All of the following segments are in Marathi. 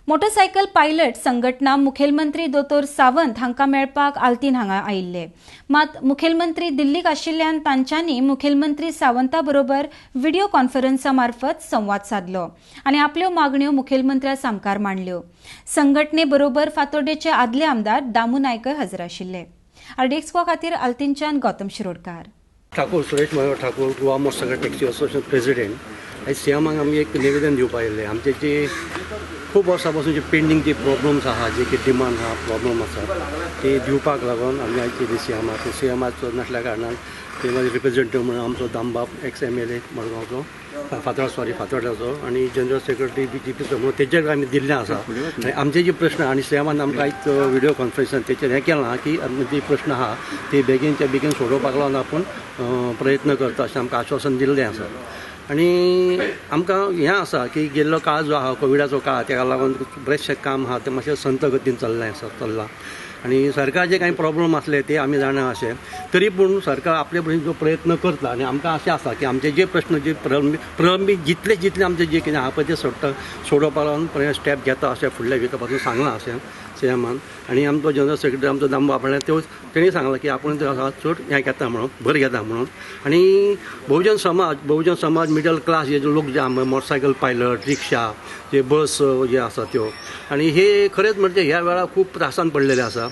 मोटरसायकल पायलट संघटना मुखेलमंत्री दोतोर सावंत हांका मेळपाक आल्तीन हांगा आयिल्ले। मात मुखेलमंत्री दिल्लीक आशिल्ल्यान तांच्यांनी मुखेलमंत्री सावंता बरोबर व्हिडिओ कॉन्फरन्सा मार्फत संवाद साधलो आनी आपल्यो मागण्यो मुखेलमंत्र्या सामकार मांडल्यो। संघटने बरोबर फातोर्डेचे आदले आमदार दामू नायकय हजर आशिल्ले। RDXGOA खातीर आल्तीनच्यान Gautam Shirodkar. Thakur Suresh Manohar Thakur Goa motorcycle taxi association president. आज सीएमाक आमी एक निवेदन दिवपाक आयिल्ले। आमचे जे खूब वर्सां पासून जे पेंडींग जे प्रॉब्लम्स आहा, जे की डिमांड आहा, प्रॉब्लम आसा ते दिवपाक लागून आमी आयचे सीएमाक सीएमाचो नासल्या कारणान ते माझे रिप्रेझेंटेटिव्ह म्हणून आमचो दामबाब एक्स MLA मडगांवचो फातोर्ड्याचो आणि जनरल सेक्रेटरी BJPचो म्हणून तेजेर आमी दिल्ले आसा। आनी आमचे जे प्रश्न आनी सीएमान आमकां आयज व्हिडिओ कॉन्फरन्सान तेचेर हें केलां की जे प्रश्न आहा ते बेगीनच्या बेगीन सोडोवपाक लागून आपूण प्रयत्न करता अशें आमकां आश्वासन दिल्लें आसा। आनी आमकां हें आसा की गेल्लो काळ जो आहा कोविडाचो काळ, ताका लागून बरेचशें काम आहा तें मातशें संत गतीन चल्लां आनी सरकारचे कांय प्रॉब्लम आसले ते आमी जाणा अशें, तरी पूण सरकार आपले भशेन जो प्रयत्न करता आनी आमकां अशें आसा की आमचे जे प्रश्न जे प्रलंबीत जितले आमचे जे कितें आहा पळय ते सोडोवपाक लागून स्टेप घेता अशें फुडल्या विका पासून सांगलां अशें सीएमान। आनी आमचो जनरल सेक्रेटरी आमचो दामबाब तेणी सांगलां की आपूण चड हें घेता म्हणून भर घेता म्हणून। आनी बहुजन समाज मिडल क्लास जे लोक जे मोटरसायकल पायलट रिक्षा जे बस जे आसा त्यो आनी हे खरेंच म्हणजे ह्या वेळार खूब त्रासान पडलेले आसा।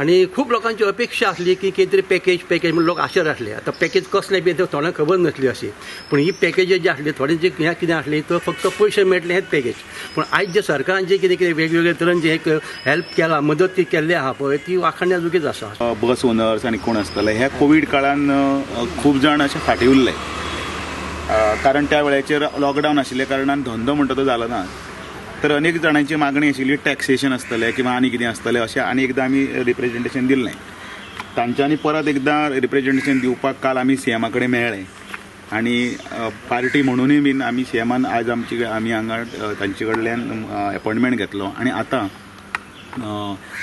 आनी खूब लोकांची अपेक्षा आसली की कितें तरी पॅकेज म्हणून लोक आशेर आसले। आतां पॅकेज कसलें बी तें थोड्यांक खबर नासली अशी, पूण ही पॅकेज जी आसली थोडे जे हें कितें आसली तर फक्त पयशे मेळटले हेंच पॅकेज। पूण आयज जे सरकारान जे कितें वेगवेगळे तरेन जे हेल्प केला मदत ती केल्ली आहा पळय ती वाखाणण्याजोगीच आसा। बस ओनर्स आनी कोण आसतले हे कोविड काळान खूब जाण अशे फाटीं उरले, कारण त्या वेळाचेर लॉकडावन आशिल्ल्या कारणान धंदो म्हणटा तो जालो ना। तर अनेक जाणांची मागणी आशिल्ली टॅक्सेशन आसतलें किंवा आनी कितें आसतलें अशें आनी एकदां आमी रिप्रेझेंटेशन दिल्लें। तांच्यांनी परत एकदां रिप्रेझेंटेशन दिवपाक काल आमी सीएमा कडेन मेळ्ळे आनी पार्टी म्हणूनय बीन आमी सीएमान आज आमी हांगा तांचे कडल्यान अपॉयंटमेंट घेतलो आनी आतां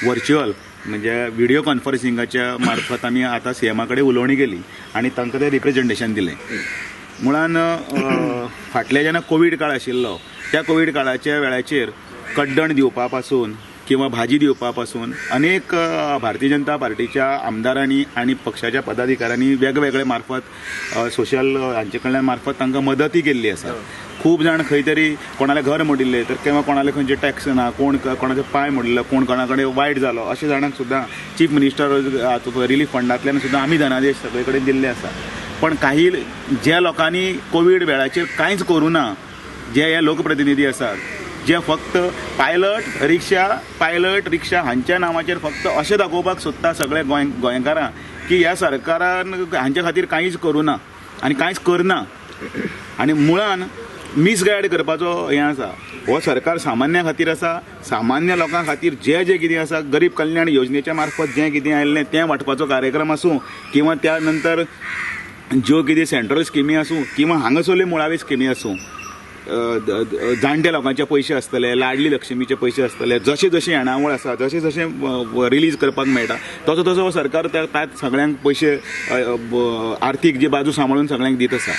वर्च्युअल म्हणजे व्हिडिओ कॉन्फरन्सिंगाच्या मार्फत आमी आतां सीएमा कडेन उलोवणी केली आनी तांकां तें रिप्रेझेंटेशन दिलें। मुळान फाटले जेन्ना कोविड काळ आशिल्लो त्या कोविड काळाच्या वेळाचेर कड्डण दिवपा पासून किंवा भाजी दिवपा पासून अनेक भारतीय जनता पार्टीच्या आमदारांनी आणि पक्षाच्या पदाधिकाऱ्यांनी वेगवेगळे मार्फत सोशल हांचे कडल्यान मार्फत तांकां मदती केल्ली आसा। खूब जाण खंय तरी कोणाले घर मोडिल्ले तर किंवा कोणाले खंयचे टॅक्स ना, कोण कोणाचो पांय मोडिल्लो, कोण कोणा कडेन वायट जालो अशा जाणांक सुद्दां चीफ मिनिस्टर रिलीफ फंडांतल्यान सुद्दां आमी धनादेश सगळे कडेन दिल्ले आसा। पण काही ज्या लोकांनी कोविड वेळाचेर कांयच करूं ना, जे हे लोकप्रतिनिधी आसात जे फक्त पायलट रिक्षा हांच्या नांवाचेर फक्त अशें दाखोवपाक सोदता सगळे गोंयकारां की ह्या सरकारान हांच्या खातीर कांयच करूं ना आनी कांयच करना। आनी मुळान मिसगायड करपाचो हें आसा। हो सरकार सामान्या खातीर आसा, सामान्य लोकां खातीर जे कितें आसा गरीब कल्याण योजनेच्या मार्फत जें कितें आयिल्लें तें वांटपाचो कार्यक्रम आसूं किंवा त्या नंतर ज्यो कितें सेंट्रल स्किमी आसूं किंवा हांगासरल्यो मुळाव्यो स्किमी आसूं, जाणटे लोकांचे पयशे आसतले, लाडली लक्ष्मीचे पयशे आसतले, जशे जशे येणावळ आसा जशे जशे रिलीज करपाक मेळटा तसो तसो सरकार त्या सगळ्यांक पयशे आर्थीक जी बाजू सांबाळून सगळ्यांक दित आसा।